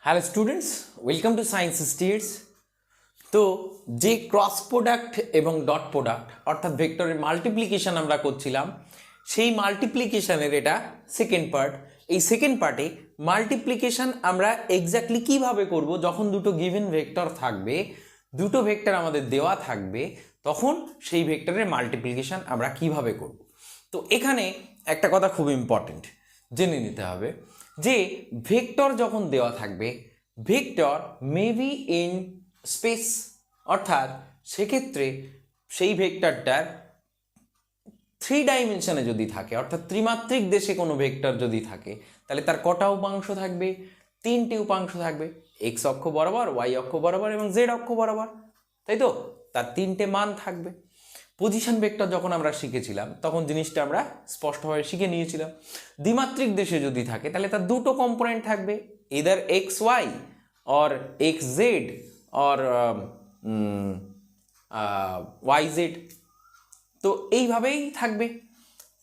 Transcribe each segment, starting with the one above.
Hello students, welcome to science states. তো যে cross product এবং ডট প্রোডাক্ট অর্থাৎ ভেক্টরের মাল্টিপ্লিকেশন আমরা করছিলাম, সেই মাল্টিপ্লিকেশনের এটা সেকেন্ড পার্ট। এই সেকেন্ড পার্টে মাল্টিপ্লিকেশন আমরা এক্স্যাক্টলি কিভাবে করব, যখন দুটো গিভেন ভেক্টর থাকবে, দুটো ভেক্টর আমাদের দেওয়া থাকবে, তখন সেই ভেক্টরের মাল্টিপ্লিকেশন আমরা কিভাবে করব। তো এখানে একটা কথা খুব ইম্পর্টেন্ট জেনে নিতে হবে যে ভেক্টর যখন দেওয়া থাকবে, vector may be in space, অর্থাৎ সেক্ষেত্রে সেই ভেক্টরটার 3 ডাইমেনশনে যদি থাকে, অর্থাৎ ত্রিমাত্রিক দেশে কোনো ভেক্টর যদি থাকে, তাহলে তার কটা উপাংশ থাকবে? 3টে উপাংশ থাকবে, এক্স অক্ষ বরাবর, ওয়াই অক্ষ বরাবর এবং জেড অক্ষ বরাবর, তাই তো? তার 3টে মান থাকবে। পজিশন ভেক্টর যখন আমরা শিখেছিলাম তখন জিনিসটা আমরা স্পষ্টভাবে শিখে নিয়েছিলাম। দ্বিমাত্রিক দেশে যদি থাকে তাহলে তার দুটো কম্পোনেন্ট থাকবে, either X Y or X Z or Y Z. তো এইভাবেই থাকবে।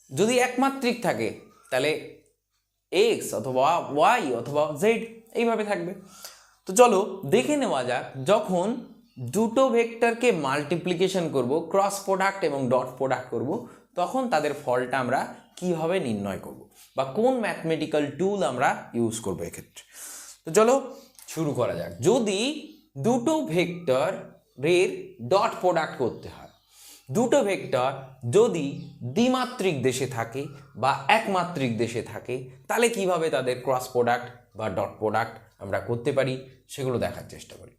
যদি একমাত্রিক থাকে তাহলে এক্স অথবা ওয়াই অথবা জেড, এইভাবে থাকবে। তো চলো দেখে নেওয়া যাক, যখন দুটো ভেক্টরকে মাল্টিপ্লিকেশন করব, ক্রস প্রোডাক্ট এবং ডট প্রোডাক্ট করব, তখন তাদের ফলটা আমরা কিভাবে নির্ণয় করব বা কোন ম্যাথমেটিক্যাল টুল আমরা ইউজ করব এক্ষেত্রে। তো চলো শুরু করা যাক। যদি দুটো ভেক্টরের ডট প্রোডাক্ট করতে হয়, দুটো ভেক্টর যদি দ্বিমাত্রিক দেশে থাকে বা একমাত্রিক দেশে থাকে, তাহলে কিভাবে তাদের ক্রস প্রোডাক্ট বা ডট প্রোডাক্ট আমরা করতে পারি সেগুলো দেখার চেষ্টা করি।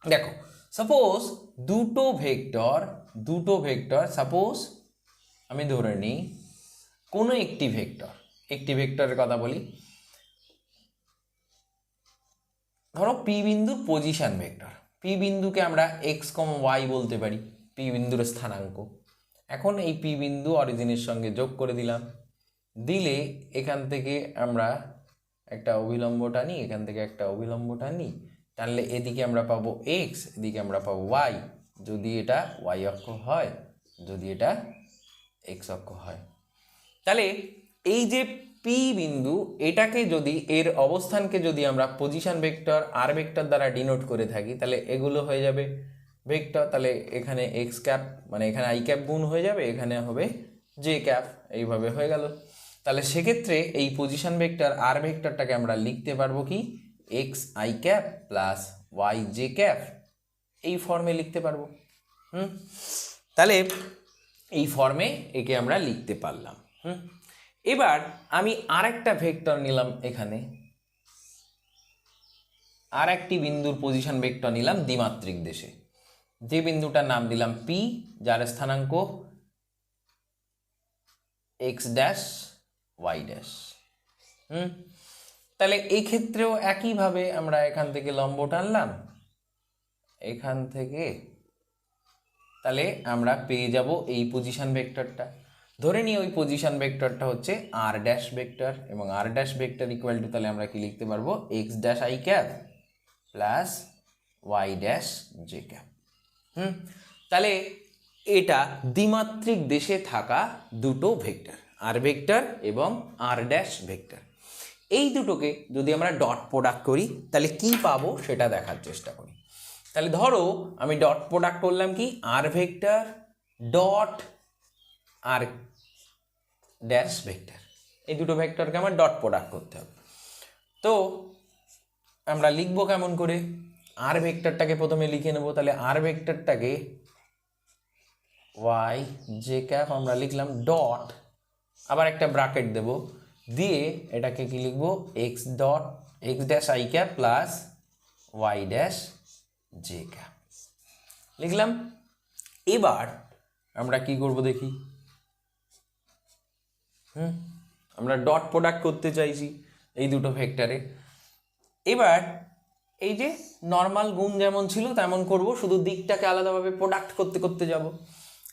দেখো, সাপোজ দুটো ভেক্টর সাপোজ আমি ধরে নিই কোনো একটি ভেক্টরের কথা বলি, ধরো পি বিন্দুর পজিশন ভেক্টর। পি বিন্দুকে আমরা এক্স কম ওয়াই বলতে পারি, পি বিন্দুর স্থানাঙ্ক। এখন এই পি বিন্দু অরিজিনের সঙ্গে যোগ করে দিলে এখান থেকে আমরা একটা অভিলম্ব টানি, এখান থেকে একটা অভিলম্ব টানি, টানলে এদিকে আমরা পাবো এক্স, এদিকে আমরা পাবো ওয়াই, যদি এটা ওয়াই অক্ষ হয়, যদি এটা এক্স অক্ষ হয়। তাহলে এই যে পি বিন্দু, এটাকে যদি এর অবস্থানকে যদি আমরা পজিশন ভেক্টর আর ভেক্টর দ্বারা ডিনোট করে থাকি, তাহলে এগুলো হয়ে যাবে ভেক্টর। তাহলে এখানে এক্স ক্যাপ মানে এখানে আই ক্যাপ গুণ হয়ে যাবে, এখানে হবে জে ক্যাপ, এইভাবে হয়ে গেল। তাহলে সেক্ষেত্রে এই পজিশন ভেক্টর আর ভেক্টরটাকে আমরা লিখতে পারবো কি X I cap plus Y J cap, এই ফর্মে লিখতে পারবো। তাহলে এই ফর্মে একে আমরা লিখতে পারলাম। এবার আমি আরেকটা ভেক্টর নিলাম, এখানে আর একটি বিন্দুর পজিশন ভেক্টর নিলাম দ্বিমাত্রিক দেশে, যে বিন্দুটার নাম দিলাম পি, যার স্থানাঙ্ক এক্স ড্যাশ ওয়াই ড্যাশ। তাহলে এই ক্ষেত্রেও একইভাবে আমরা এখান থেকে লম্ব টানলাম, এখান থেকে, তাহলে আমরা পেয়ে যাব এই পজিশন ভেক্টরটা। ধরে নিই ওই পজিশন ভেক্টরটা হচ্ছে আর ড্যাশ ভেক্টর, এবং R dash vector equal to, তাহলে আমরা কি লিখতে পারবো x dash I cap plus Y dash J cap. তাহলে এটা দ্বিমাত্রিক দেশে থাকা দুটো ভেক্টর, আর ভেক্টর এবং আর ড্যাশ ভেক্টর। এই দুটোকে যদি আমরা ডট প্রোডাক্ট করি তাহলে কি পাবো সেটা দেখার চেষ্টা করি। তাহলে ধরো আমি ডট প্রোডাক্ট করলাম কি আর ভেক্টর ডট আর ড্যাশ ভেক্টর, এই দুটো ভেক্টরকে আমার ডট প্রোডাক্ট করতে হবে। তো আমরা লিখবো কেমন করে? আর ভেক্টরটাকে প্রথমে লিখে নেব। তাহলে আর ভেক্টরটাকে ওয়াই জে ক্যাপ আমরা লিখলাম, ডট আবার একটা ব্র্যাকেট দেব, দিয়ে এটাকে কি লিখবো X dot X dash I cap plus Y dash J cap লিখলাম। এবার আমরা কি করব দেখি, আমরা ডট প্রোডাক্ট করতে চাইছি এই দুটো ভেক্টরে। এবার এই যে নর্মাল গুণ যেমন ছিল তেমন করব, শুধু দিকটাকে আলাদাভাবে প্রোডাক্ট করতে করতে যাব।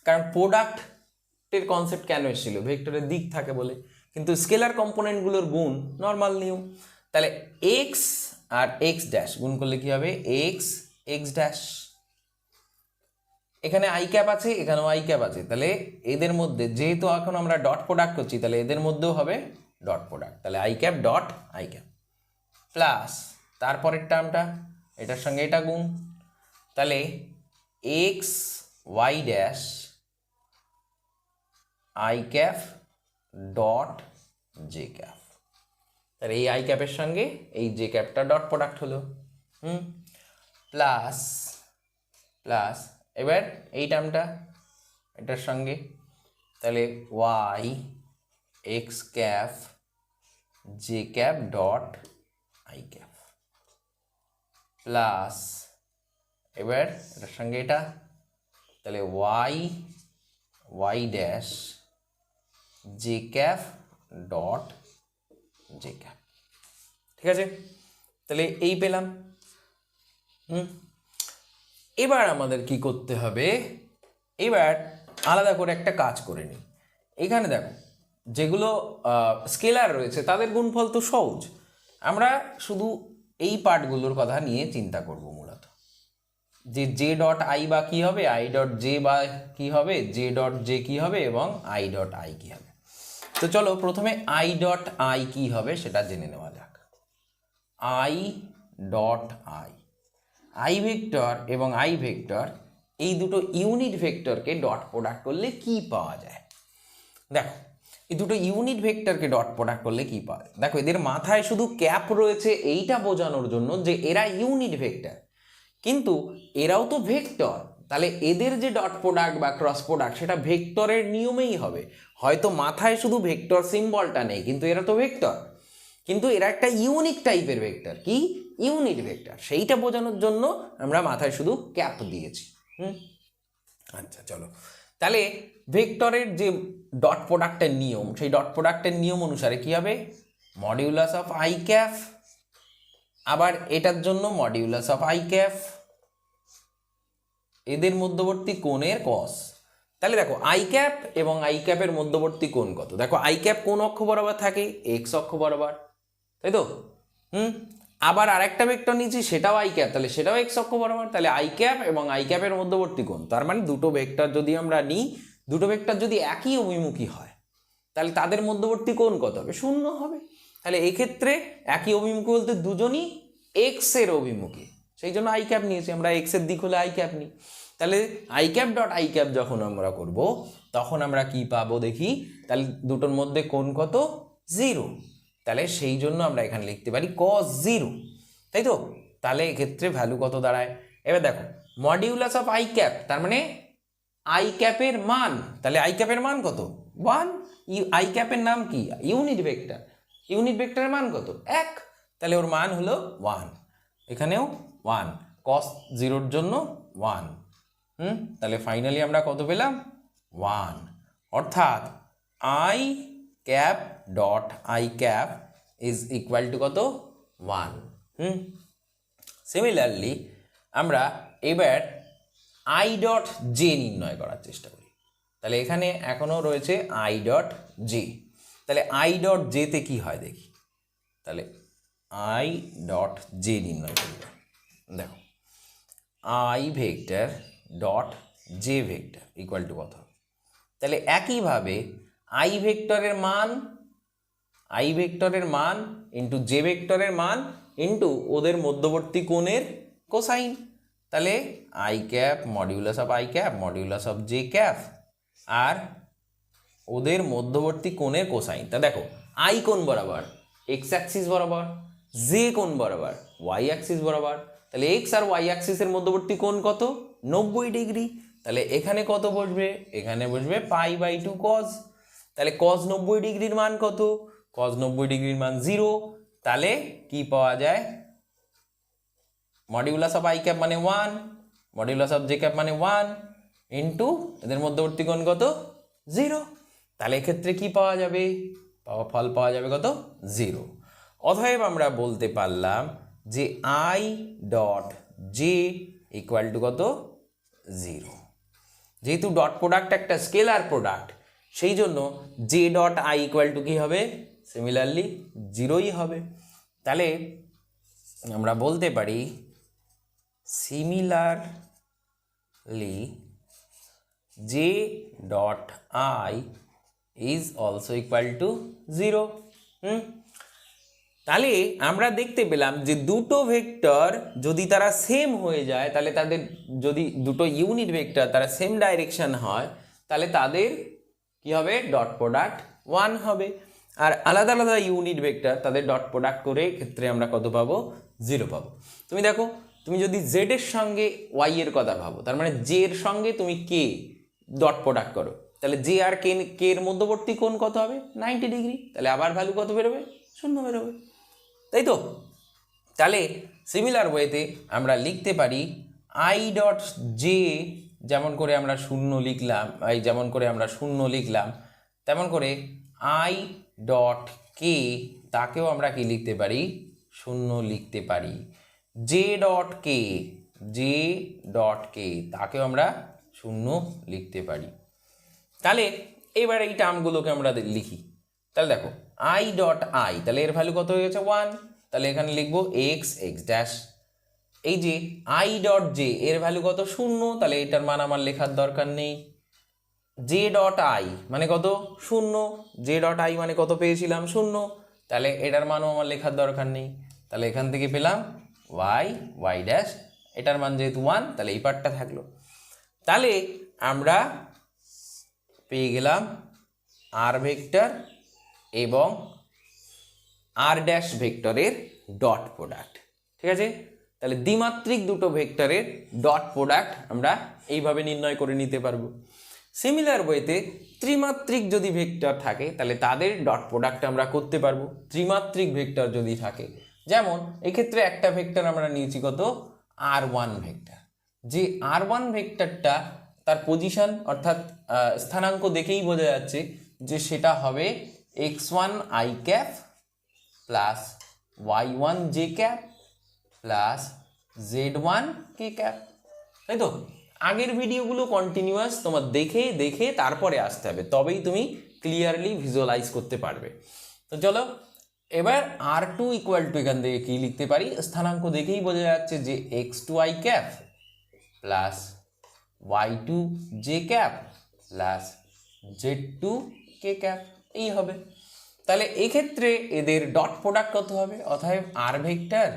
কারণ প্রোডাক্টের কনসেপ্ট কেন এসেছিল? ভেক্টরের দিক থাকে বলে, কিন্তু স্কেলার কম্পোনেন্টগুলোর গুণ নর্মাল নিয়ম। তাহলে এক্স আর এক্স ড্যাশ গুণ করলে কি হবে এক্স এক্স ড্যাশ, এখানে আই ক্যাপ আছে, এখানেও আই ক্যাপ আছে, তাহলে এদের মধ্যে যেহেতু এখন আমরা ডট প্রোডাক্ট করছি, তাহলে এদের মধ্যেও হবে ডট প্রোডাক্ট, তাহলে I cap dot I cap plus তারপরের টার্মটা এটার সঙ্গে এটা গুণ, তাহলে X Y dash I cap dot J cap, তাহলে এই আই ক্যাপের সঙ্গে এই জে ক্যাপটা ডট প্রোডাক্ট হলো, প্লাস প্লাস এবার এই টার্মটা এটার সঙ্গে, তাহলে Y X cap J cap dot I cap, plus এবার এটার সঙ্গে এটা, তাহলে Y Y dash J cap dot J cap. ঠিক আছে, তাহলে এই পেলাম। এবার আমাদের কি করতে হবে, এবার আলাদা করে একটা কাজ করে নিই। এখানে দেখো যেগুলো স্কেলার রয়েছে তাদের গুণফল তো সহজ, আমরা শুধু এই পার্টগুলোর কথা নিয়ে চিন্তা করব মূলত, যে জে ডট আই বা কী হবে, আই ডট জে বা কী হবে, জে ডট জে কী হবে এবং আই ডট আই কী হবে। তো চলো প্রথমে আই ডট আই কী হবে সেটা জেনে নেওয়া যাক। I dot I, I vector এবং আই ভেক্টর এই দুটো ইউনিট ভেক্টরকে ডট প্রোডাক্ট করলে কি পাওয়া যায়। দেখো এই দুটো ইউনিট ভেক্টরকে ডট প্রোডাক্ট করলে কি পাওয়া যায়, দেখো এদের মাথায় শুধু ক্যাপ রয়েছে এইটা বোঝানোর জন্য যে এরা ইউনিট ভেক্টর, কিন্তু এরাও তো ভেক্টর, তাহলে এদের যে ডট প্রোডাক্ট বা ক্রস প্রোডাক্ট সেটা ভেক্টরের নিয়মেই হবে। হয়তো মাথায় শুধু ভেক্টর সিম্বলটা নেই, কিন্তু এরা তো ভেক্টর, কিন্তু এরা একটা ইউনিক টাইপের ভেক্টর, কি ইউনিট ভেক্টর, সেইটা বোঝানোর জন্য আমরা মাথায় শুধু ক্যাপ দিয়েছি। আচ্ছা চলো, তাহলে ভেক্টরের যে ডট প্রোডাক্টের নিয়ম, সেই ডট প্রোডাক্টের নিয়ম অনুসারে কি হবে, মডিউলাস অফ আই ক্যাপ, আবার এটার জন্য মডিউলাস অফ আই ক্যাপ, এদের মধ্যবর্তী কোণের কস। তাহলে দেখো আই ক্যাপ এবং আই ক্যাপের মধ্যবর্তী কোণ কত, দেখো আই ক্যাপ কোন অক্ষ বরাবর থাকে, এক্স অক্ষ বরাবর, তাই তো। আবার আরেকটা ভেক্টর নিয়েছি সেটাও আই ক্যাপ, তাহলে সেটাও এক্স অক্ষ বরাবর, তাহলে আই ক্যাপ এবং আই ক্যাপের মধ্যবর্তী কোণ, তার মানে দুটো ভেক্টর যদি আমরা নিই, দুটো ভেক্টর যদি একই অভিমুখী হয় তাহলে তাদের মধ্যবর্তী কোণ কত হবে, 0 হবে। তাহলে এক্ষেত্রে একই অভিমুখী বলতে দুজনই এক্স এর অভিমুখী, সেই জন্য আই ক্যাপ নিয়েছি আমরা, এক্স এর দিক হলে আই ক্যাপ নিই। তাহলে I cap dot I cap যখন আমরা করব তখন আমরা কি পাবো দেখি, তাহলে দুটোর মধ্যে কোণ কত, 0, তাহলে সেই জন্য আমরা এখানে লিখতে পারি cos 0, তাই তো। তাহলে এক্ষেত্রে ভ্যালু কত দাঁড়ায়, এবার দেখো মডিউলাস অফ আই ক্যাপ, তার মানে আই ক্যাপের মান, তাহলে আই ক্যাপের মান কত 1, আই ক্যাপের নাম কি ইউনিট ভেক্টর, ইউনিট ভেক্টরের মান কত 1, তাহলে ওর মান হলো 1, এখানেও 1, cos 0 এর জন্য 1, তাহলে ফাইনালি আমরা কত পেলাম 1, অর্থাৎ I cap dot I cap is equal to কত 1। সিমিলারলি আমরা এবার আই ডট জে নির্ণয় করার চেষ্টা করি, তাহলে এখানে এখনো রয়েছে আই ডট জে, তাহলে আই ডট জেতে কি হয় দেখি, তাহলে আই ডট জে নির্ণয় করি, দেখো I vector dot J vector equal to কত, তাহলে একইভাবে আই ভেক্টরের মান ইন্টু জে ভেক্টরের মান ইন্টু ওদের মধ্যবর্তী কোণের কোসাইন, তাহলে I cap modulus of i cap modulus of j cap আর ওদের মধ্যবর্তী কোণের কোসাইন। তা দেখো আই কোণ বরাবর এক্স অ্যাক্সিস বরাবর, জে কোণ বরাবর ওয়াই অ্যাক্সিস বরাবর, তাহলে এক্স আর ওয়াই অ্যাক্সিসের মধ্যবর্তী কোণ কত 90 ডিগ্রি, তাহলে এখানে কত বসবে, এখানে বসবে π/2 cos, তাহলে cos 90 ডিগ্রির মান কত, cos 90 ডিগ্রির মান 0, তাহলে কি পাওয়া যায়, মডিউলাস অফ আই ক্যাপ মানে 1, মডিউলাস অফ জে ক্যাপ মানে 1 ইন্টু এদের মধ্যবর্তী কোণ কত 0, তাহলে এক্ষেত্রে কি পাওয়া যাবে, ফল পাওয়া যাবে কত 0। অতএব আমরা বলতে পারলাম যে i dot j equal to কত 0, যেহেতু ডট প্রোডাক্ট একটা স্কেলার প্রোডাক্ট সেই জন্য j dot i equal to কী হবে, সিমিলারলি 0ই হবে। তাহলে আমরা বলতে পারি similarly j dot i is also equal to 0। তাহলে আমরা দেখতে পেলাম যে দুটো ভেক্টর যদি তারা সেম হয়ে যায়, তাহলে তাদের যদি দুটো ইউনিট ভেক্টর তারা সেম ডাইরেকশন হয়, তাহলে তাদের কি হবে, ডট প্রোডাক্ট 1 হবে। আর আলাদা আলাদা ইউনিট ভেক্টর তাদের ডট প্রোডাক্ট করে ক্ষেত্রে আমরা কত পাবো, 0 পাবো। তুমি দেখো, তুমি যদি জেড এর সঙ্গে ওয়াই এর কথা ভাবো, তার মানে জে এর সঙ্গে তুমি কে ডট প্রোডাক্ট করো, তাহলে জে আর কে এর মধ্যবর্তী কোণ কত হবে, 90 ডিগ্রি। তাহলে আবার ভ্যালু কত বেরোবে, 0 বেরোবে, তাই তো? তাহলে সিমিলার ওয়েতে আমরা লিখতে পারি আই ডট জে, যেমন করে আমরা 0 লিখলাম, যেমন করে আমরা 0 লিখলাম, তেমন করে আই ডট কে তাকেও আমরা কি লিখতে পারি, 0 লিখতে পারি। জে ডট কে তাকেও আমরা 0 লিখতে পারি। তাহলে এবার এই টার্মগুলোকে আমরা লিখি। তাহলে দেখো আই ডট আই, তাহলে এর ভ্যালু কত হয়ে গেছে, 1। তাহলে এখানে লিখবো এক্স ড্যাশ। এই যে আই ডট জে, এর ভ্যালু কত, 0, তাহলে এটার মান আমার লেখার দরকার নেই। জে ডট আই মানে কত, 0, জে ডট আই মানে কত পেয়েছিলাম, 0, তাহলে এটার মানও আমার লেখার দরকার নেই। তাহলে এখান থেকে পেলাম ওয়াই ড্যাশ, এটার মান যেহেতু 1, তাহলে এই পার্টটা থাকলো। তাহলে আমরা পেয়ে গেলাম আর ভেক্টর এবং আর ড্যাশ ভেক্টরের ডট প্রোডাক্ট। ঠিক আছে? তাহলে দ্বিমাত্রিক দুটো ভেক্টরের ডট প্রোডাক্ট আমরা এইভাবে নির্ণয় করে নিতে পারবো। সিমিলার ওয়েতে ত্রিমাত্রিক যদি ভেক্টর থাকে, তাহলে তাদের ডট প্রোডাক্ট আমরা করতে পারবো ত্রিমাত্রিক ভেক্টর যদি থাকে। যেমন এক্ষেত্রে একটা ভেক্টর আমরা নিয়েছি কত, r1 ভেক্টর। যে r1 ভেক্টরটা তার পজিশন অর্থাৎ স্থানাঙ্ক দেখেই বোঝা যাচ্ছে যে সেটা হবে x1 i cap plus y1 j cap plus z1 k cap, তাই তো? আগের ভিডিওগুলো কন্টিনিউয়াস তোমার দেখে দেখে তারপরে আসতে হবে, তবেই তুমি ক্লিয়ারলি ভিজুয়ালাইজ করতে পারবে। তো চলো এবার r2 ইকুয়াল টু, এখান থেকে কি লিখতে পারি, স্থানাঙ্ক দেখেই বোঝা যাচ্ছে যে x2 i cap plus y2 j cap plus z2 k cap, এই হবে। তাহলে এক্ষেত্রে এদের ডট প্রোডাক্ট কত হবে, অতএব আর vector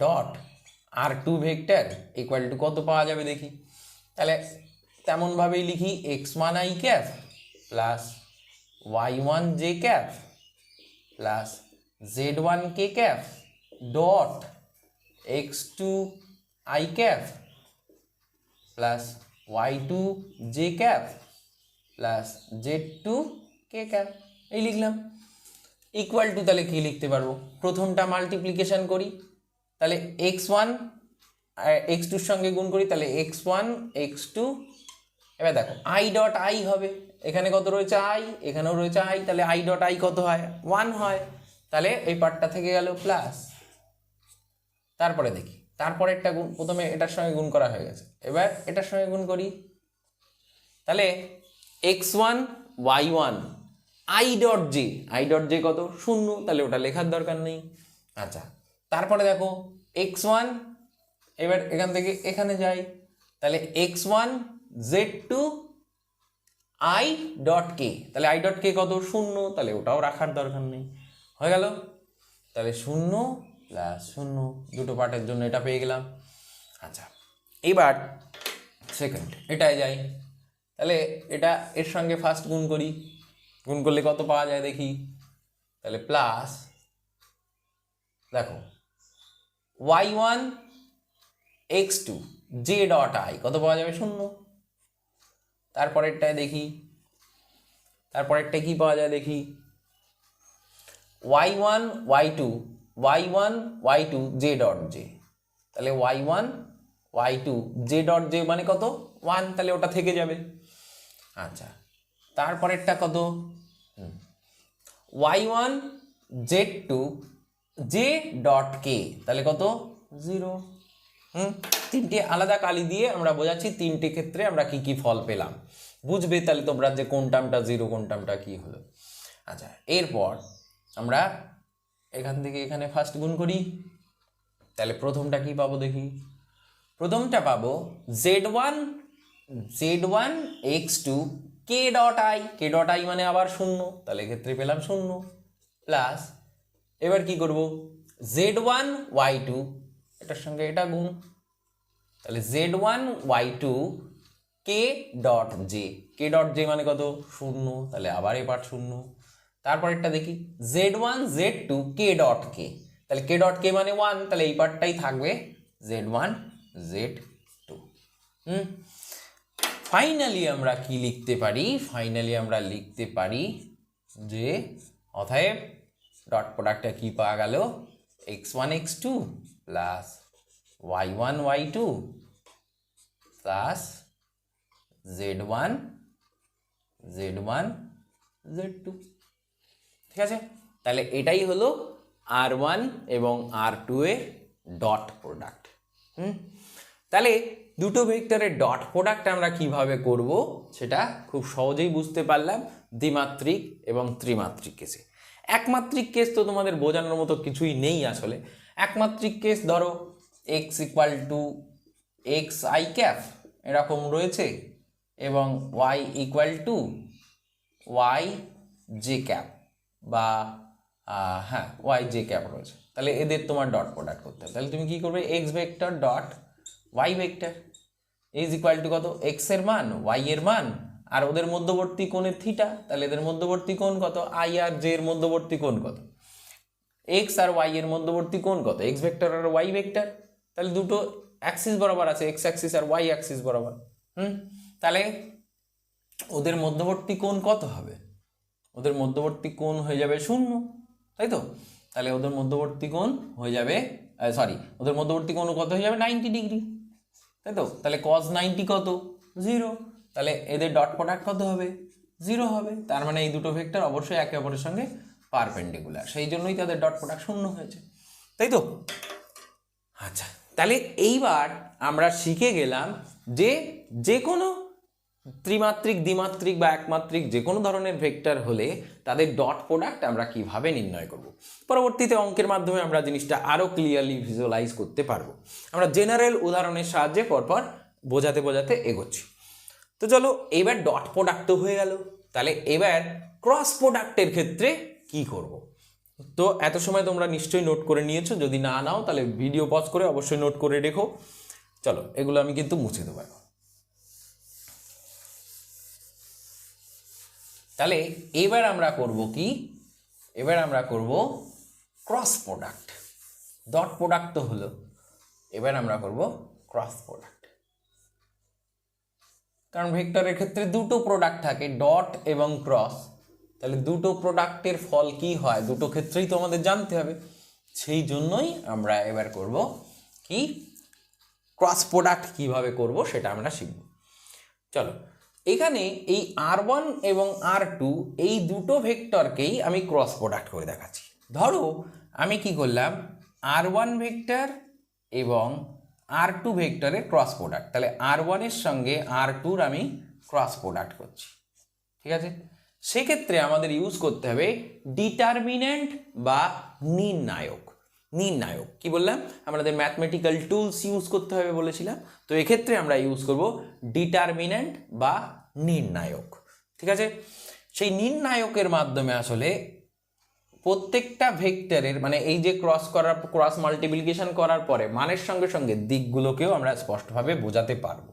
dot r2 vector equal to কত পাওয়া যাবে দেখি। তাহলে তেমনভাবেই লিখি x1 i cap plus y1 j cap plus z1 k cap dot x2 i cap plus y2 j cap plus z2 k cap, এই লিখলাম। ইকুয়াল টু তাহলে কি লিখতে পারবো, প্রথমটা মাল্টিপ্লিকেশন করি, তাহলে x1 x2 সঙ্গে গুণ করি, তাহলে x1 x2। এবার দেখো i ডট i হবে, এখানে কত রয়েছে i, এখানেও রয়েছে i, তাহলে i ডট i কত হয়, 1 হয়। তাহলে এই পার্টটা থেকে গেল প্লাস। তারপরে দেখি, তারপরে একটা গুণ, প্রথমে এটার সঙ্গে গুণ করা হয়ে গেছে, এবার এটার সঙ্গে গুণ করি, তাহলে x1 y1 i dot j কত, 0, তাহলে ওটা লেখার দরকার নেই। আচ্ছা, তারপরে দেখো x1, এবার এখান থেকে এখানে যাই, তাহলে x1 z2 i dot k, তাহলে i ডট k কত, 0, তাহলে ওটাও রাখার দরকার নেই, হয়ে গেল। তাহলে 0 প্লাস 0, দুটো পার্টের জন্য এটা পেয়ে গেলাম। আচ্ছা, এবার সেকেন্ড এটাই যাই, তাহলে এটা এর সঙ্গে ফার্স্ট গুণ করি, গুণ করলে কত পাওয়া যায় দেখি, তাহলে প্লাস, দেখো y1 x2 j dot i কত পাওয়া যাবে, 0। তারপরেরটায় দেখি, তারপরেরটা কি পাওয়া যায় দেখি, y1 y2 j dot j, তাহলে y1 y2 j dot j মানে কত, 1, তাহলে ওটা থেকে যাবে। আচ্ছা, তারপরেরটা কত, y1 z2 j dot k, তাহলে কত, 0। তিনটে আলাদা কালি দিয়ে আমরা বোঝাচ্ছি তিনটে ক্ষেত্রে আমরা কি কি ফল পেলাম, বুঝবে তাহলে তোমরা যে কোন টার্মটা 0 কোন টার্মটা কি হলো। আচ্ছা, এরপর আমরা এখান থেকে এখানে ফার্স্ট গুণ করি, তাহলে প্রথমটা কি পাবো দেখি, প্রথমটা পাবো z1 x2 k dot i মানে আবার 0, তাহলে এক্ষেত্রে পেলাম 0 প্লাস এবার কি করব, z1 y2 এটার সঙ্গে এটা গুণ, তাহলে z1 y2 k dot j, k dot j মানে কত 0, তাহলে আবার এ পার্ট 0। তারপরেরটা দেখি z1 z2 কে ডট কে, তাহলে কে ডট কে মানে 1, তাহলে এই পার্টটাই থাকবে z1 z2। ফাইনালি আমরা কি লিখতে পারি, ফাইনালি আমরা লিখতে পারি যে অতএব ডট প্রোডাক্টটা কি পাওয়া গেল, x1 x2 plus y1 y2 plus z1 z1 z2। ঠিক আছে, তাহলে এটাই হলো r1 এবং r2 এর ডট প্রোডাক্ট। তাহলে দুটো ভেক্টরের ডট প্রোডাক্ট আমরা কিভাবে করব সেটা খুব সহজেই বুঝতে পারলাম দ্বিমাত্রিক এবং ত্রিমাত্রিক কেসে। একমাত্রিক কেস তো তোমাদের বোঝানোর মতো কিছুই নেই আসলে। একমাত্রিক কেস ধরো x equal to X I cap এরকম রয়েছে এবং y equal to Y J cap বা হ্যাঁ ওয়াই জে ক্যাপ রয়েছে, তাহলে এদের তোমার ডট প্রোডাক্ট করতে হবে। তাহলে তুমি কি করবে, x vector dot y vector is equal to কত, এক্স এর মান ওয়াই এর মান আর ওদের মধ্যবর্তী কোণের থিটা, তাহলে এদের মধ্যবর্তী কোণ কত, আই আর জে এর মধ্যবর্তী কোণ কত, এক্স আর ওয়াই এর মধ্যবর্তী কোণ কত, এক্স ভেক্টর আর ওয়াই ভেক্টর, তাহলে দুটো অ্যাক্সিস বরাবর আছে, এক্স অ্যাক্সিস আর ওয়াই অ্যাক্সিস বরাবর। তাহলে ওদের মধ্যবর্তী কোণ কত হবে, ওদের মধ্যবর্তী কোণ হয়ে যাবে 0, তাই তো। তাহলে ওদের মধ্যবর্তী কোণ হয়ে যাবে ওদের মধ্যবর্তী কোণ কত হয়ে যাবে 90 ডিগ্রি, তাই তো। তাহলে cos 90 কত 0, তাহলে এদের ডট প্রোডাক্ট কত হবে 0 হবে। তার মানে এই দুটো ভেক্টর অবশ্যই একে অপরের সঙ্গে পারপেন্ডিকুলার, সেই জন্যই তাদের ডট প্রোডাক্ট 0 হয়েছে, তাই তো। আচ্ছা, তাহলে এইবার আমরা শিখে গেলাম যে যে কোনো ত্রিমাত্রিক দ্বিমাত্রিক বা একমাত্রিক যে কোনো ধরনের ভেক্টর হলে তাদের ডট প্রোডাক্ট আমরা কিভাবে নির্ণয় করব। পরবর্তীতে অঙ্কের মাধ্যমে আমরা জিনিসটা আরও ক্লিয়ারলি ভিজুয়ালাইজ করতে পারবো। আমরা জেনারেল উদাহরণের সাহায্যে পরপর বোঝাতে বোঝাতে এগোচ্ছি। তো চলো, এবার ডট প্রোডাক্ট তো হয়ে গেল, তাহলে এবার ক্রস প্রোডাক্টের ক্ষেত্রে কি করব। তো এত সময় তোমরা নিশ্চয়ই নোট করে নিয়েছো, যদি না নাও তাহলে ভিডিও পজ করে অবশ্যই নোট করে রেখো। চলো, এগুলো আমি কিন্তু মুছে দেবো। তাহলে এবার আমরা করব কি, এবার আমরা করব ক্রস প্রোডাক্ট। ডট প্রোডাক্ট তো হলো, এবার আমরা করব ক্রস প্রোডাক্ট। কারণ ভেক্টরের ক্ষেত্রে দুটো প্রোডাক্ট থাকে, ডট এবং ক্রস, তাহলে দুটো প্রোডাক্টের ফল কি হয় দুটো ক্ষেত্রেই তো আমাদের জানতে হবে। সেই জন্যই আমরা এবার করব কি, ক্রস প্রোডাক্ট কিভাবে করব সেটা আমরা শিখব। চলো, এখানে এই r1 এবং r2 এই দুটো ভেক্টরকেই আমি ক্রস প্রোডাক্ট করে দেখাচ্ছি। ধরো আমি কি করলাম, r1 ভেক্টর এবং r2 ভেক্টরের ক্রস প্রোডাক্ট, তাহলে r1 এর সঙ্গে r2-র আমি ক্রস প্রোডাক্ট করছি, ঠিক আছে। সেক্ষেত্রে আমাদের ইউজ করতে হবে ডিটারমিন্যান্ট বা নির্ণায়ক। নির্ণায়ক কি বললাম, আমাদের ম্যাথমেটিক্যাল টুলস ইউজ করতে হবে বলেছিলাম, তো এক্ষেত্রে আমরা ইউজ করব ডিটারমিন্যান্ট বা নির্ণায়ক, ঠিক আছে। সেই নির্ণায়কের মাধ্যমে আসলে প্রত্যেকটা ভেক্টরের মানে এই যে ক্রস মাল্টিপ্লিকেশন করার পরে মানের সঙ্গে সঙ্গে দিকগুলোকেও আমরা স্পষ্টভাবে বোঝাতে পারবো।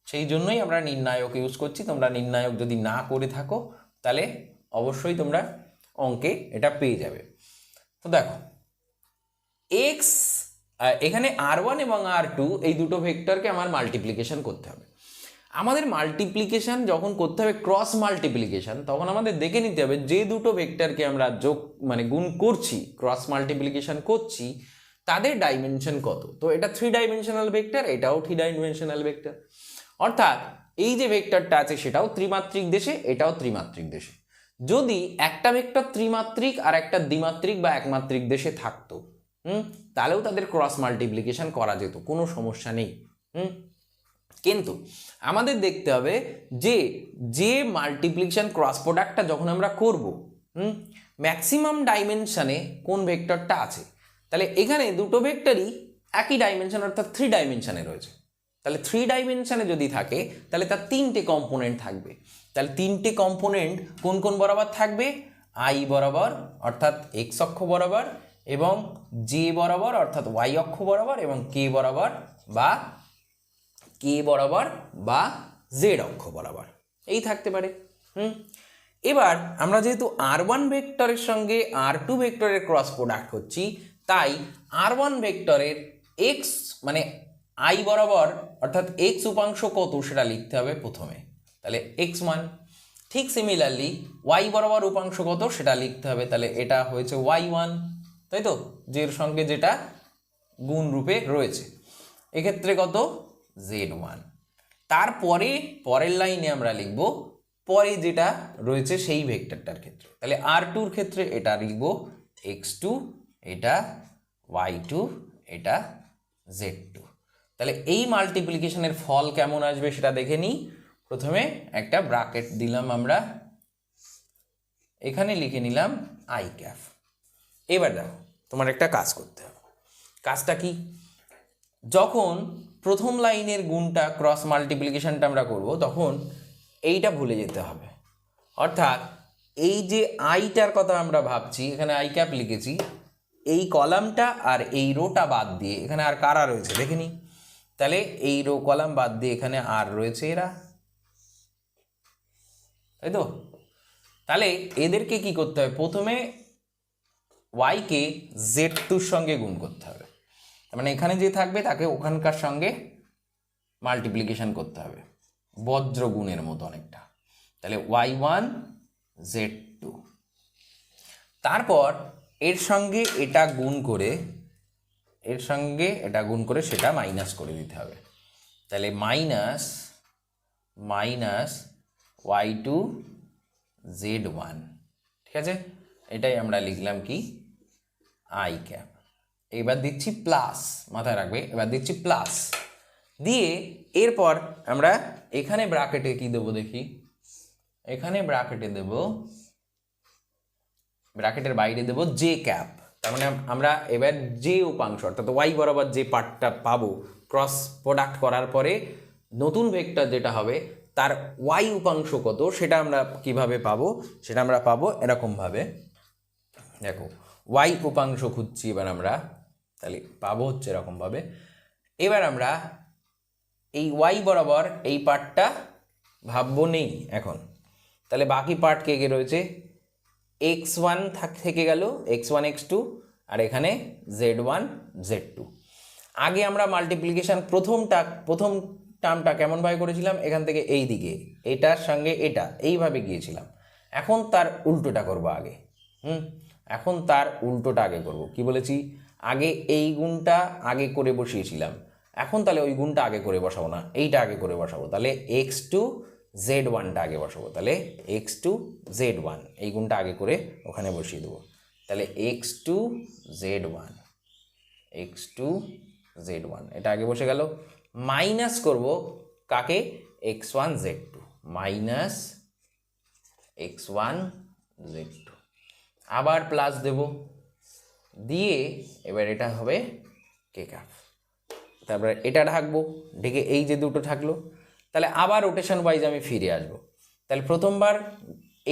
সেই জন্যই আমরা নির্ণায়ক ইউজ করছি। তোমরা নির্ণায়ক যদি না করে থাকো তাহলে অবশ্যই তোমরা অঙ্কে এটা পেয়ে যাবে। তো দেখো, এক্স এখানে r1 এবং r2 এই দুটো ভেক্টরকে আমার মাল্টিপ্লিকেশন করতে হবে। আমাদের মাল্টিপ্লিকেশন যখন করতে হবে ক্রস মাল্টিপ্লিকেশন, তখন আমাদের দেখে নিতে হবে যে দুটো ভেক্টরকে আমরা যোগ মানে গুণ করছি, ক্রস মাল্টিপ্লিকেশন করছি, তাদের ডাইমেনশন কত। তো এটা 3 ডাইমেনশনাল ভেক্টর, এটাও 3 ডাইমেনশনাল ভেক্টর, অর্থাৎ এই যে ভেক্টরটা আছে সেটাও ত্রিমাত্রিক দেশে, এটাও ত্রিমাত্রিক দেশে। যদি একটা ভেক্টর ত্রিমাত্রিক আর একটা দ্বিমাত্রিক বা একমাত্রিক দেশে থাকতো, তাহলেও তাদের ক্রস মাল্টিপ্লিকেশন করা যেত, কোনো সমস্যা নেই। কিন্তু আমাদের দেখতে হবে যে যে মাল্টিপ্লিকেশন ক্রস প্রোডাক্টটা যখন আমরা করব, ম্যাক্সিমাম ডাইমেনশনে কোন ভেক্টরটা আছে। তাহলে এখানে দুটো ভেক্টরই একই ডাইমেনশন অর্থাৎ 3 ডাইমেনশনে রয়েছে। তাহলে 3 ডাইমেনশনে যদি থাকে তাহলে তার 3টে কম্পোনেন্ট থাকবে। তাহলে 3টে কম্পোনেন্ট কোন কোন বরাবর থাকবে, আই বরাবর অর্থাৎ এক্স অক্ষ বরাবর এবং জে বরাবর অর্থাৎ ওয়াই অক্ষ বরাবর এবং কে বরাবর বা জেড অক্ষ বরাবর এই থাকতে পারে। এবার আমরা যেহেতু r1 ভেক্টরের সঙ্গে r2 ভেক্টরের ক্রস প্রোডাক্ট করছি, তাই r1 ভেক্টরের x মানে আই বরাবর অর্থাৎ x উপাংশ কত সেটা লিখতে হবে প্রথমে, তাহলে x1। ঠিক সিমিলারলি y বরাবর উপাংশ কত সেটা লিখতে হবে, তাহলে এটা হয়েছে y1, তাই তো, যের সঙ্গে যেটা গুণ রূপে রয়েছে, এক্ষেত্রে কত z1। তারপরে পরের লাইনে আমরা লিখব পরে যেটা রয়েছে সেই ভেক্টরটার ক্ষেত্রে, তাহলে r2-র ক্ষেত্রে এটা লিখব x2, এটা y2, এটা z2। তাহলে এই মাল্টিপ্লিকেশনের ফল কেমন আসবে সেটা দেখে নিই। প্রথমে একটা ব্র্যাকেট দিলাম আমরা, এখানে লিখে নিলাম আই ক্যাপ। এবার দেখো তোমার একটা কাজ করতে হবে। কাজটা কি? যখন প্রথম লাইনের গুণটা ক্রস মাল্টিপ্লিকেশনটা আমরা করব তখন এইটা ভুলে যেতে হবে, অর্থাৎ এই যে আইটার কথা আমরা ভাবছি, এখানে আই ক্যাপ লিখেছি, এই কলামটা আর এই রোটা বাদ দিয়ে এখানে আর কারা রয়েছে দেখে নিই। তাহলে এই রো কলাম বাদ দিয়ে এখানে আর রয়েছে এরা, তাই তো। তাহলে এদেরকে কি করতে হবে? প্রথমে ওয়াইকে জেড2-র সঙ্গে গুণ করতে হবে, মানে এখানে যে থাকবে তাকে ওখানকার সঙ্গে মাল্টিপ্লিকেশন করতে হবে, বজ্র গুণের মতো অনেকটা। তাহলে y1 z2, তারপর এর সঙ্গে এটা গুণ করে সেটা মাইনাস করে দিতে হবে, তাহলে মাইনাস y2 z1। ঠিক আছে, এটাই আমরা লিখলাম কি আই ক্যাপ। এবার দিচ্ছি প্লাস, মাথায় রাখবে, এবার দিচ্ছি প্লাস দিয়ে এরপর আমরা এখানে ব্র্যাকেটে কি দেবো দেখি, এখানে ব্র্যাকেটে দেব, ব্র্যাকেটের বাইরে দেব জে ক্যাপ। তার মানে আমরা এবার যে উপাংশ অর্থাৎ ওয়াই বরাবর যে পার্টটা পাবো ক্রস প্রোডাক্ট করার পরে নতুন ভেক্টর যেটা হবে তার ওয়াই উপাংশ কত সেটা আমরা কিভাবে পাবো, সেটা আমরা পাবো এরকমভাবে। দেখো ওয়াই উপাংশ খুঁজছি এবার আমরা, তাহলে পাবো হচ্ছে এরকমভাবে। এবার আমরা এই ওয়াই বরাবর এই পার্টটা ভাববো নেই এখন, তাহলে বাকি পার্ট কে কে রয়েছে, x1 থেকে গেল, x1 x2 আর এখানে z1 z2। আগে আমরা মাল্টিপ্লিকেশন প্রথম টার্মটা কেমনভাবে করেছিলাম, এখান থেকে এই দিকে এটার সঙ্গে এটা এইভাবে গিয়েছিলাম, এখন তার উল্টোটা করব আগে। এখন তার উল্টোটা আগে করব, কি বলেছি, আগে এই গুণটা আগে করে বসিয়েছিলাম, এখন তাহলে ওই গুণটা আগে করে বসাবো না, এইটা আগে করে বসাবো, তাহলে x2 z1টা আগে বসাবো, তাহলে x2 z1 এই গুণটা আগে করে ওখানে বসিয়ে দেবো, তাহলে x2 z1 এটা আগে বসে গেল। মাইনাস করব কাকে, x1 z2 minus x1 z2, আবার প্লাস দেব দিয়ে এবার এটা হবে কে ক্যাপ, তারপরে এটা ঢাকবো, ঢেকে এই যে দুটো থাকলো, তাহলে আবার রোটেশন ওয়াইজ আমি ফিরে আসবো। তাহলে প্রথমবার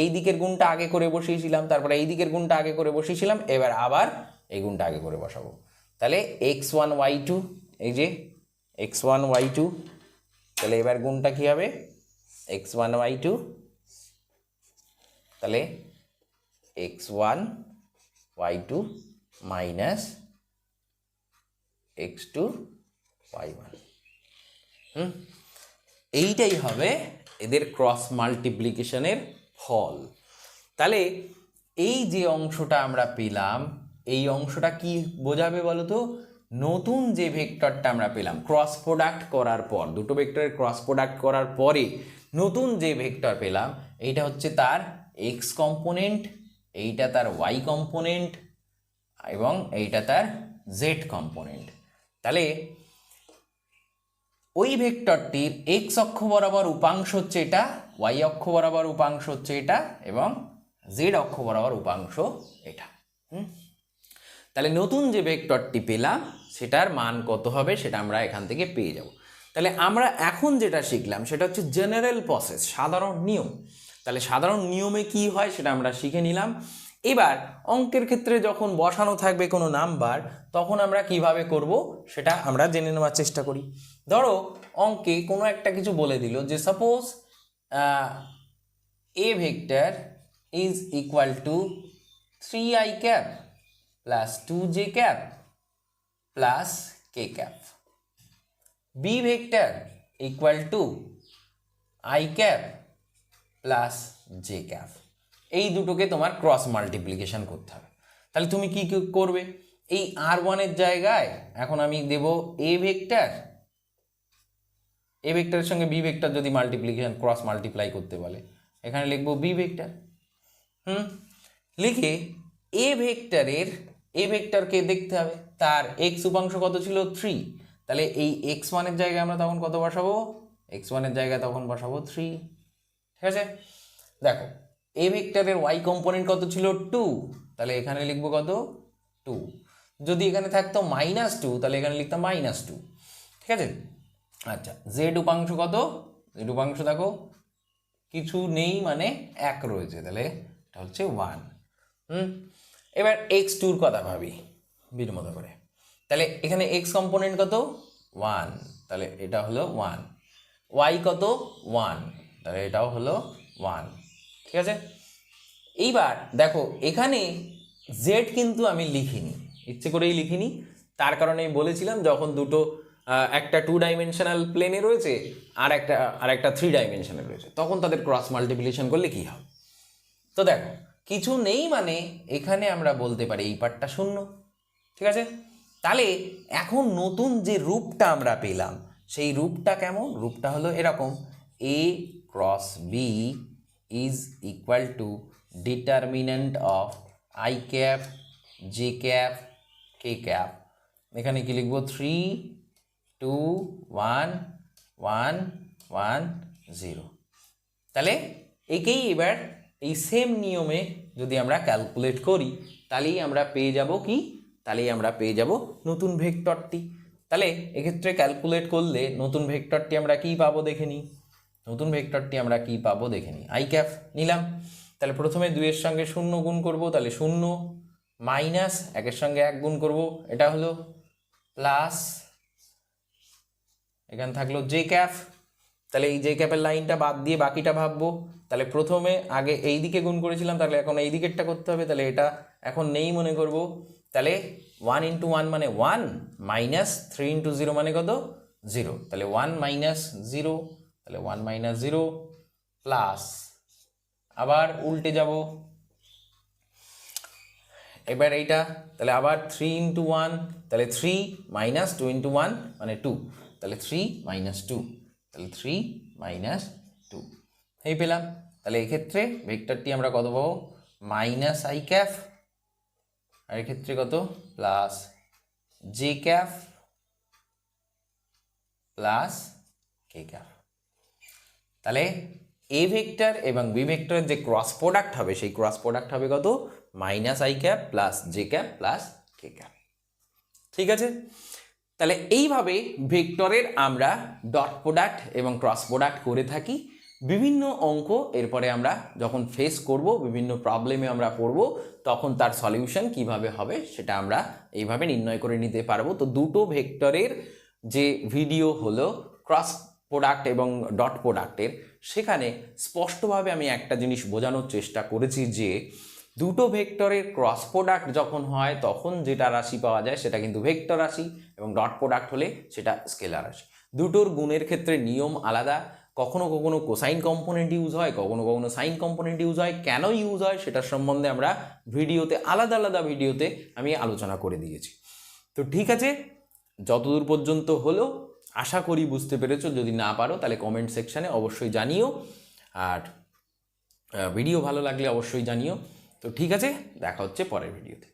এই দিকের গুণটা আগে করে বসিয়েছিলাম, তারপরে এই দিকের গুণটা আগে করে বসিয়েছিলাম, এবার আবার এই গুণটা আগে করে বসাবো, তাহলে x1 y2, এই যে x1 y2, তাহলে এবার গুণটা কি হবে x1 y2, তাহলে x1 y2 minus x2 y1। এইটাই হবে এদের ক্রস মাল্টিপ্লিকেশনের ফল। তাহলে এই যে অংশটা আমরা পেলাম, এই অংশটা কি বোঝাবে বলো তো, নতুন যে ভেক্টরটা আমরা পেলাম ক্রস প্রোডাক্ট করার পর, দুটো ভেক্টরের ক্রস প্রোডাক্ট করার পরে নতুন যে ভেক্টর পেলাম এইটা হচ্ছে তার এক্স কম্পোনেন্ট, এইটা তার ওয়াই কম্পোনেন্ট এবং এইটা তার জেড কম্পোনেন্ট। তাহলে ওই ভেক্টরটির এক্স অক্ষ বরাবর উপাংশ হচ্ছে এটা, ওয়াই অক্ষ বরাবর উপাংশ হচ্ছে এটা এবং জেড অক্ষ বরাবর উপাংশ এটা। তাহলে নতুন যে ভেক্টরটি পেলাম সেটার মান কত হবে সেটা আমরা এখান থেকে পেয়ে যাব। তাহলে আমরা এখন যেটা শিখলাম সেটা হচ্ছে জেনারেল প্রসেস, সাধারণ নিয়ম। তাহলে সাধারণ নিয়মে কি হয় সেটা আমরা শিখে নিলাম। এবার অঙ্কের ক্ষেত্রে যখন বসানো থাকবে কোনো নাম্বার, তখন আমরা কিভাবে করব সেটা আমরা জেনে নেওয়ার চেষ্টা করি। ধরো অঙ্কে কোনো একটা কিছু বলে দিল যে suppose a vector is equal to 3i cap plus 2j cap plus k cap, b vector equal to i cap plus J cap. এই দুটোকে তোমার ক্রস মাল্টিপ্লিকেশন করতে হবে। তাহলে তুমি কি করবে, এই আর ওয়ানের জায়গায় এখন আমি দেব এ ভেক্টর, এ ভেক্টরের সঙ্গে বি ভেক্টর যদি মাল্টিপ্লিকেশন ক্রস মাল্টিপ্লাই করতে বলে, এখানে লিখবো বি ভেক্টর। লিখে এ ভেক্টরকে দেখতে হবে তার এক্স উপাংশ কত ছিল 3, তাহলে এই এক্স ওয়ানের জায়গায় আমরা তখন কত বসাবো, এক্স ওয়ানের জায়গায় তখন বসাবো 3। ঠিক আছে, দেখো এ ভেক্টরের ওয়াই কম্পোনেন্ট কত ছিল 2, তাহলে এখানে লিখবো কত 2। যদি এখানে থাকতো -2 তাহলে এখানে লিখতাম -2। ঠিক আছে, আচ্ছা জেড উপাংশ কত, জেড উপাংশ দেখো কিছু নেই মানে 1 রয়েছে, তাহলে এটা হচ্ছে 1। এবার x2 কথা ভাবি বির মতো করে, তাহলে এখানে x কম্পোনেন্ট কত 1, তাহলে এটা হলো 1, y কত 1, তাহলে এটাও হলো 1। ঠিক আছে, এইবার দেখো এখানে z কিন্তু আমি লিখিনি, ইচ্ছে করেই লিখিনি, তার কারণে আমি বলেছিলাম যখন দুটো একটা 2 ডাইমেনশনাল প্লেনে রয়েছে আর একটা 3 ডাইমেনশনে রয়েছে, তখন তাদের ক্রস মাল্টিপ্লিকেশন করলে কি হবে। তো দেখো কিছু নেই মানে এখানে আমরা বলতে পারি এই পার্টটা 0। ঠিক আছে, তাহলে এখন নতুন যে রূপটা আমরা পেলাম সেই রূপটা কেমন, রূপটা হলো এরকম, a cross b is equal two determinant of i cap j cap k cap. এখানে কি লিখবো 3 2 1 1 1 0। তাহলে একেই এবার এই সেম নিয়মে যদি আমরা ক্যালকুলেট করি তাহলেই আমরা পেয়ে যাব কি, তাহলেই আমরা পেয়ে যাব নতুন ভেক্টরটি। তাহলে এক্ষেত্রে ক্যালকুলেট করলে নতুন ভেক্টরটি আমরা কি পাবো দেখে নিই, নতুন ভেক্টরটি আমরা কি পাবো দেখে নিই। আই ক্যাপ নিলাম, তাহলে প্রথমে 2 এর সঙ্গে 0 গুণ করব, তাহলে 0 মাইনাস 1 এর সঙ্গে 1 গুণ করব, এটা হলো প্লাস, এখানে থাকলো জে ক্যাপ। তাহলে এই জে ক্যাপের লাইনটা বাদ দিয়ে বাকিটা ভাববো, তাহলে প্রথমে আগে এই দিকে গুণ করেছিলাম, তাহলে এখন এই দিকেরটা করতে হবে, তাহলে এটা এখন নেই মনে করব, তাহলে 1 × 1 মানে 1 মাইনাস 3 × 0 মানে কত 0, তাহলে 1 মাইনাস 0, তাহলে 1 মাইনাস 0 প্লাস, আবার উল্টে যাব এবার এইটা, তাহলে আবার 3 × 1, তাহলে 3 মাইনাস 2 × 1 মানে 2, তাহলে 3 মাইনাস 2, তাহলে 3 মাইনাস 2 এই পেলাম। তাহলে এক্ষেত্রে ভেক্টরটি আমরা কত পাবো মাইনাস আই ক্যাপ, আর এক্ষেত্রে কত প্লাস জে ক্যাপ প্লাস কে ক্যাপ। তাহলে এ ভেক্টর এবং বি ভেক্টরের যে ক্রস প্রোডাক্ট হবে সেই ক্রস প্রোডাক্ট হবে কত minus I cap plus J cap plus K cap. ঠিক আছে, তাহলে এইভাবে ভেক্টরের আমরা ডট প্রোডাক্ট এবং ক্রস প্রোডাক্ট করে থাকি। বিভিন্ন অঙ্ক এরপরে আমরা যখন ফেস করব, বিভিন্ন প্রবলেমে আমরা পড়ব, তখন তার সলিউশন কিভাবে হবে সেটা আমরা এইভাবে নির্ণয় করে নিতে পারবো। তো দুটো ভেক্টরের যে ভিডিও হলো ক্রস প্রোডাক্ট এবং ডট প্রোডাক্টের, সেখানে স্পষ্টভাবে আমি একটা জিনিস বোঝানোর চেষ্টা করেছি যে দুটো ভেক্টরের ক্রস প্রোডাক্ট যখন হয় তখন যেটা রাশি পাওয়া যায় সেটা কিন্তু ভেক্টর রাশি, এবং ডট প্রোডাক্ট হলে সেটা স্কেলার রাশি। দুটোর গুণের ক্ষেত্রে নিয়ম আলাদা, কখনো কখনো কোসাইন কম্পোনেন্ট ইউজ হয়, কখনো কখনো সাইন কম্পোনেন্ট ইউজ হয়। কেন ইউজ হয় সেটার সম্বন্ধে আমরা ভিডিওতে আলাদা আলাদা ভিডিওতে আমি আলোচনা করে দিয়েছি। তো ঠিক আছে, যতদূর পর্যন্ত হলো আশা করি বুঝতে পেরেছো। যদি না পারো তাহলে কমেন্ট সেকশানে অবশ্যই জানিও, আর ভিডিও ভালো লাগলে অবশ্যই জানিও। তো ঠিক আছে, দেখা হচ্ছে পরের ভিডিওতে।